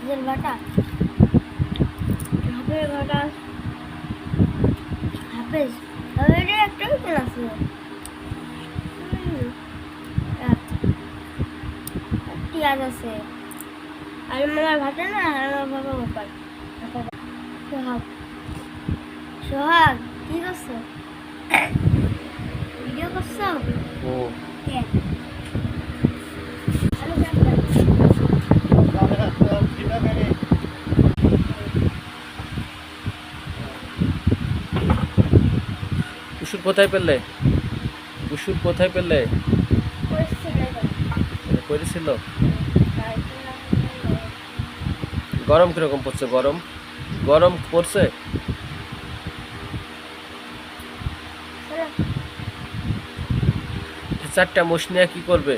হাফেজের ভাটা হাফেজ হাফেজের একটা উঠে আছে পেঁয়াজ আছে আর আমার ভাটা না আমার বাবা ব্যাপার সোহাগ সোহাগ কি করছো ভিডিও করছো ও কে কুসুর কোথায় পেলে কুসুর কোথায় পেলে করেছিল গরম কিরকম পড়ছে গরম গরম পড়ছে চারটা মোষ নিয়ে কি করবে